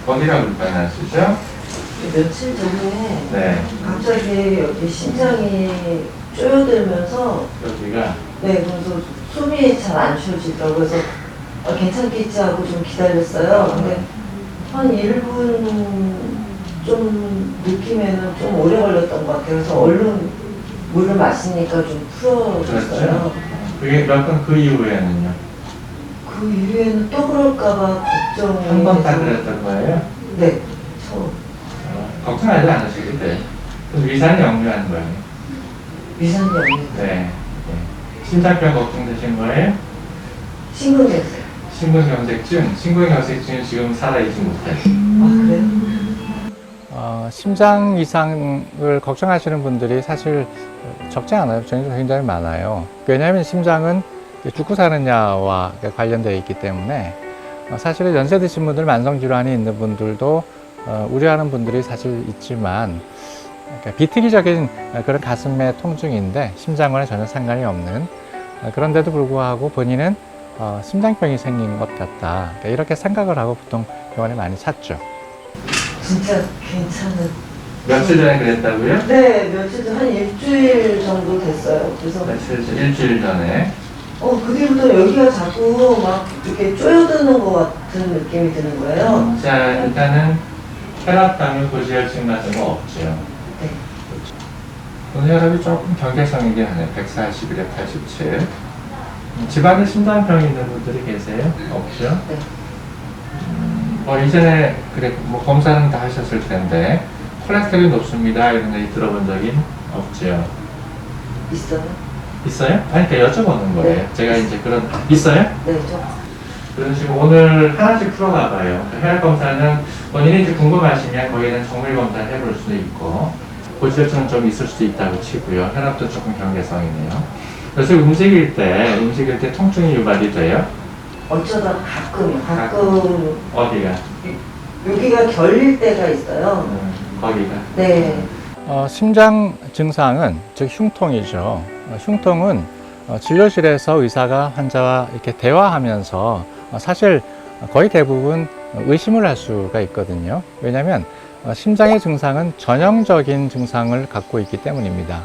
어디가 불편하시죠? 며칠 전에 네. 갑자기 여기 심장이 쪼여들면서 여기가 네, 그래서 숨이 잘 안 쉬어지더라고요. 그래서 괜찮겠지 하고 좀 기다렸어요. 근데 한 1분 좀 느낌에는 좀 오래 걸렸던 것 같아요. 그래서 얼른 물을 마시니까 좀 풀어졌어요. 그렇죠. 그게 몇 번 그 이후에는요? 그 이후에는 또 그럴까봐 걱정이 한 번 딱 돼서- 그랬던 거예요? 네, 처음. 걱정하지 않으셔도 돼요. 그럼 위산이 역류하는 거예요. 위산이 없는 네. 네. 심장병 걱정되신 거예요? 심근경색. 심근경색증. 심근경색증은 지금 살아있지 못해요. 아, 그래요? 심장 이상을 걱정하시는 분들이 사실 적지 않아요. 굉장히 많아요. 왜냐하면 심장은 죽고 사느냐와 관련되어 있기 때문에 사실은 연세 드신 분들, 만성질환이 있는 분들도 우려하는 분들이 사실 있지만 그러니까 비특이적인 그런 가슴의 통증인데 심장과는 전혀 상관이 없는 그런데도 불구하고 본인은 심장병이 생긴 것 같다. 이렇게 생각을 하고 보통 병원에 많이 찾죠. 진짜 괜찮은. 며칠 전에 그랬다고요? 네, 며칠 전, 한 일주일 정도 됐어요. 그래서, 며칠 전, 일주일 전에. 그 뒤부터 여기가 자꾸 막 이렇게 쪼여드는 것 같은 느낌이 드는 거예요. 자, 일단은 혈압당뇨 고지혈증 같은 거 없죠. 네. 오늘 혈압이 조금 경계성이긴 하네요. 141에 87. 집안에 심장병이 있는 분들이 계세요? 없죠? 네. 이전에 그래 뭐 검사는 다 하셨을 텐데 콜레스테롤이 높습니다 이런 얘기 들어본 적이 없죠? 있어요? 있어요? 아니 그러니까 여쭤보는 거예요. 네. 제가 이제 그런 있어요? 네, 저. 그래서 지금 오늘 하나씩 풀어가 봐요. 혈압 검사는 본인이 이제 궁금하시면 거기는 정밀 검사를 해볼 수도 있고 고지혈증은 좀 있을 수도 있다고 치고요. 혈압도 조금 경계성이네요. 그래서 움직일 때 통증이 유발이 돼요. 어쩌다 가끔 어디가? 여기가 결릴 때가 있어요. 거기가. 네. 심장 증상은 즉 흉통이죠. 흉통은 진료실에서 의사가 환자와 이렇게 대화하면서 사실 거의 대부분 의심을 할 수가 있거든요. 왜냐하면 심장의 증상은 전형적인 증상을 갖고 있기 때문입니다.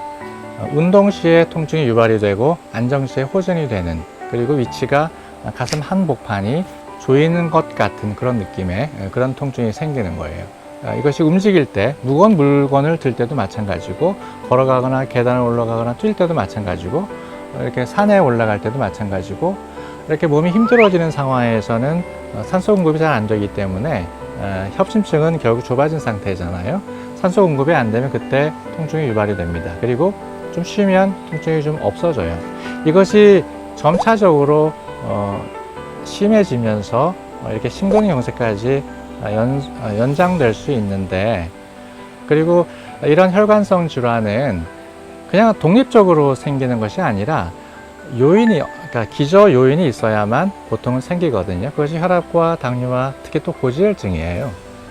운동 시에 통증이 유발이 되고 안정 시에 호전이 되는, 그리고 위치가 가슴 한복판이 조이는 것 같은 그런 느낌의 그런 통증이 생기는 거예요. 이것이 움직일 때, 무거운 물건을 들 때도 마찬가지고, 걸어가거나 계단을 올라가거나 뛸 때도 마찬가지고, 이렇게 산에 올라갈 때도 마찬가지고, 이렇게 몸이 힘들어지는 상황에서는 산소 공급이 잘 안 되기 때문에 협심증은 결국 좁아진 상태잖아요. 산소 공급이 안 되면 그때 통증이 유발이 됩니다. 그리고 좀 쉬면 통증이 좀 없어져요. 이것이 점차적으로 심해지면서 이렇게 심근경색까지 연장될 수 있는데, 그리고 이런 혈관성 질환은 그냥 독립적으로 생기는 것이 아니라 그러니까 기저 요인이 있어야만 보통은 생기거든요. 그것이 혈압과 당뇨와 특히 또 고지혈증이에요.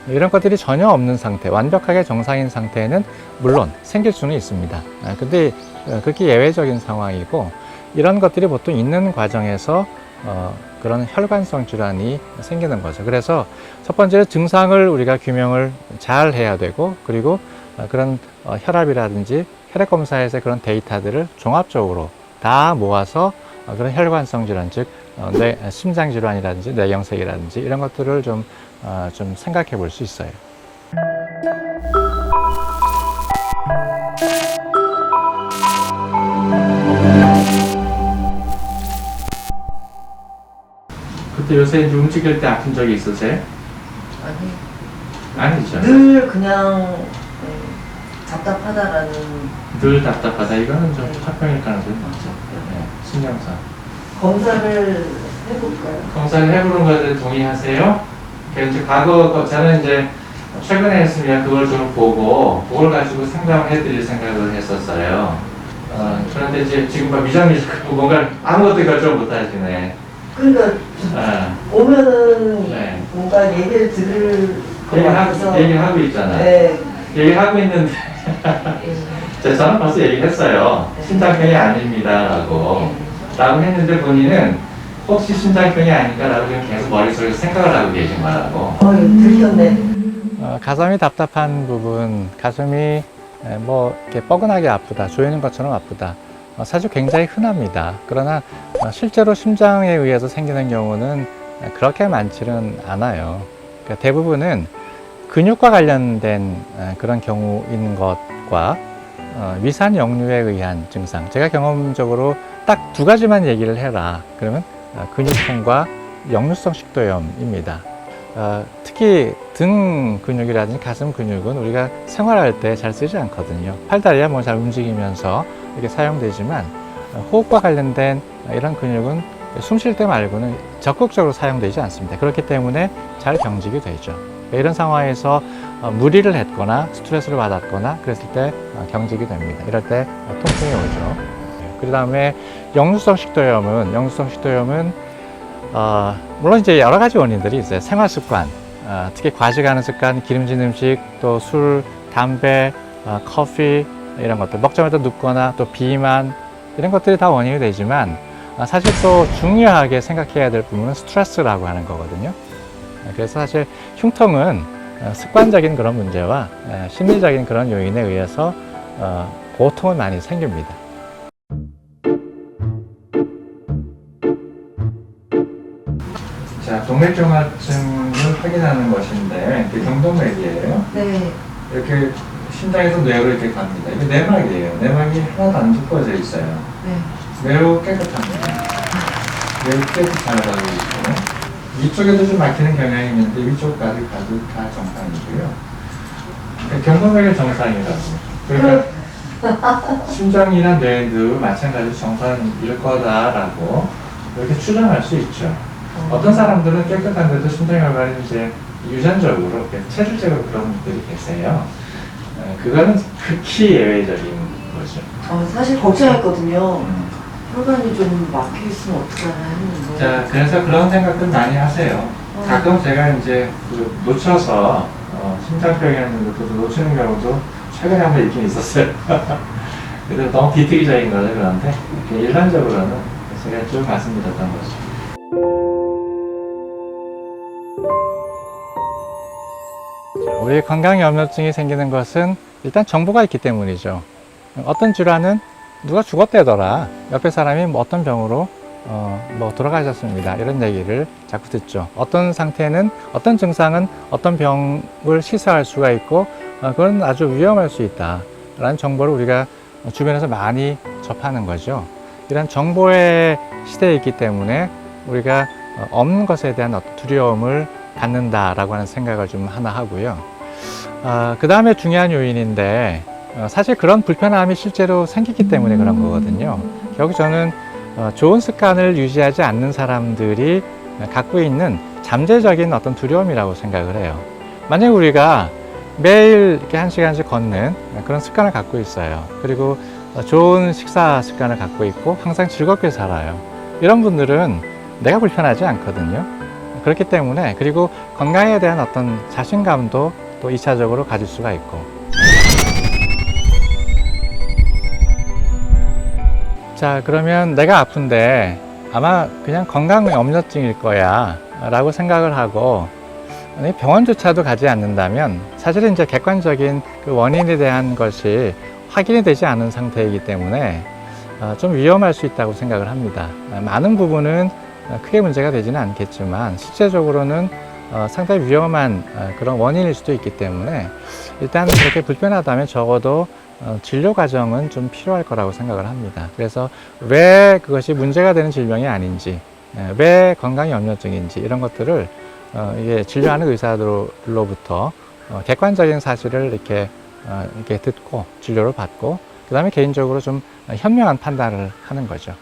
이런 것들이 전혀 없는 상태, 완벽하게 정상인 상태에는 물론 생길 수는 있습니다. 근데 그게 예외적인 상황이고, 이런 것들이 보통 있는 과정에서 그런 혈관성 질환이 생기는 거죠. 그래서 첫 번째로 증상을 우리가 규명을 잘 해야 되고, 그리고 그런 혈압이라든지 혈액 검사에서 그런 데이터들을 종합적으로 다 모아서 그런 혈관성 질환, 즉 심장 질환이라든지 뇌경색이라든지 이런 것들을 좀 생각해 볼 수 있어요. 그때 요새 이제 움직일 때 아픈 적이 있으세요? 아니, 아니죠. 늘 그냥 답답하다라는. 늘 답답하다. 이거는 좀 네. 화병일 가능성이 높죠. 네, 신경상. 검사를 해볼까요? 검사를 해보는 것에 동의하세요? 이제 과거 저는 이제 최근에 했으면 그걸 좀 보고 그걸 가지고 상담을 해드릴 생각을 했었어요. 그런데 이제 지금 미장미적하고 뭔가 아무것도 결정 못 하시네. 그러니까 오면은 네. 뭔가 얘기를 들을 것 같아서. 얘기하고 있잖아. 네. 얘기하고 있는데 저는 벌써 얘기했어요. 심장병이 아닙니다 라고 했는데 본인은 혹시 심장병이 아닌가라고 지금 계속 머릿속에서 생각을 하고 계신 거라고. 들켰네. 가슴이 답답한 부분, 가슴이 뭐 이렇게 뻐근하게 아프다, 조이는 것처럼 아프다. 사실 굉장히 흔합니다. 그러나 실제로 심장에 의해서 생기는 경우는 그렇게 많지는 않아요. 그러니까 대부분은 근육과 관련된 그런 경우인 것과 위산 역류에 의한 증상. 제가 경험적으로 딱 두 가지만 얘기를 해라. 그러면 근육통과 역류성 식도염입니다. 특히 등 근육이라든지 가슴 근육은 우리가 생활할 때 잘 쓰지 않거든요. 팔다리야 뭐 잘 움직이면서 이렇게 사용되지만 호흡과 관련된 이런 근육은 숨 쉴 때 말고는 적극적으로 사용되지 않습니다. 그렇기 때문에 잘 경직이 되죠. 이런 상황에서 무리를 했거나 스트레스를 받았거나 그랬을 때 경직이 됩니다. 이럴 때 통증이 오죠. 그 다음에 역류성 식도염은 물론 이제 여러 가지 원인들이 있어요. 생활 습관, 특히 과식하는 습관, 기름진 음식, 또 술, 담배, 커피 이런 것들, 먹자마자 눕거나 또 비만 이런 것들이 다 원인이 되지만 사실 또 중요하게 생각해야 될 부분은 스트레스라고 하는 거거든요. 그래서 사실 흉통은 습관적인 그런 문제와 심리적인 그런 요인에 의해서 고통은 많이 생깁니다. 자, 동맥경화증을 확인하는 것인데 이게 경동맥이에요. 네. 이렇게 심장에서 뇌로 이렇게 갑니다. 이게 내막이에요. 내막이 하나도 안 두꺼워져 있어요. 네. 매우 깨끗합니다. 매우 깨끗하다고 있고 위쪽에도 좀 막히는 경향이 있는데 위쪽까지 가도 다 정상이고요. 그러니까 경동맥의 정상이라고. 그러니까 심장이나 뇌도 마찬가지로 정상일 거다라고 이렇게 추정할 수 있죠. 어떤 사람들은 깨끗한데도 심장혈관이 이제 유전적으로, 체질적으로 그런 분들이 계세요. 그거는 극히 예외적인 거죠. 사실 걱정했거든요. 혈관이 좀 막혀 있으면 어떡하나 했는데. 자, 그래서 그런 생각들 많이 하세요. 가끔 제가 이제 놓쳐서 심장병이라는 것도 놓치는 경우도 최근에 한번 있긴 있었어요. 그래서 너무 비특이적인 거죠. 그런데 일반적으로는 제가 좀 말씀드렸던 거죠. 우리 건강염려증이 생기는 것은 일단 정보가 있기 때문이죠. 어떤 질환은 누가 죽었대더라. 옆에 사람이 뭐 어떤 병으로 뭐 돌아가셨습니다. 이런 얘기를 자꾸 듣죠. 어떤 상태는, 어떤 증상은 어떤 병을 시사할 수가 있고 그건 아주 위험할 수 있다 라는 정보를 우리가 주변에서 많이 접하는 거죠. 이런 정보의 시대에 있기 때문에 우리가 없는 것에 대한 어떤 두려움을 갖는다라고 하는 생각을 좀 하나 하고요. 그 다음에 중요한 요인인데 사실 그런 불편함이 실제로 생기기 때문에 그런 거거든요. 결국 저는 좋은 습관을 유지하지 않는 사람들이 갖고 있는 잠재적인 어떤 두려움이라고 생각을 해요. 만약에 우리가 매일 이렇게 1시간씩 걷는 그런 습관을 갖고 있어요. 그리고 좋은 식사 습관을 갖고 있고 항상 즐겁게 살아요. 이런 분들은 내가 불편하지 않거든요. 그렇기 때문에, 그리고 건강에 대한 어떤 자신감도 또 2차적으로 가질 수가 있고. 자, 그러면 내가 아픈데 아마 그냥 건강염려증일 거야 라고 생각을 하고 병원조차도 가지 않는다면 사실은 이제 객관적인 그 원인에 대한 것이 확인이 되지 않은 상태이기 때문에 좀 위험할 수 있다고 생각을 합니다. 많은 부분은 크게 문제가 되지는 않겠지만 실제적으로는 상당히 위험한 그런 원인일 수도 있기 때문에 일단 그렇게 불편하다면 적어도 진료 과정은 좀 필요할 거라고 생각을 합니다. 그래서 왜 그것이 문제가 되는 질병이 아닌지, 왜 건강염려증인지 이런 것들을 이게 진료하는 의사들로부터 객관적인 사실을 이렇게 듣고 진료를 받고 그 다음에 개인적으로 좀 현명한 판단을 하는 거죠.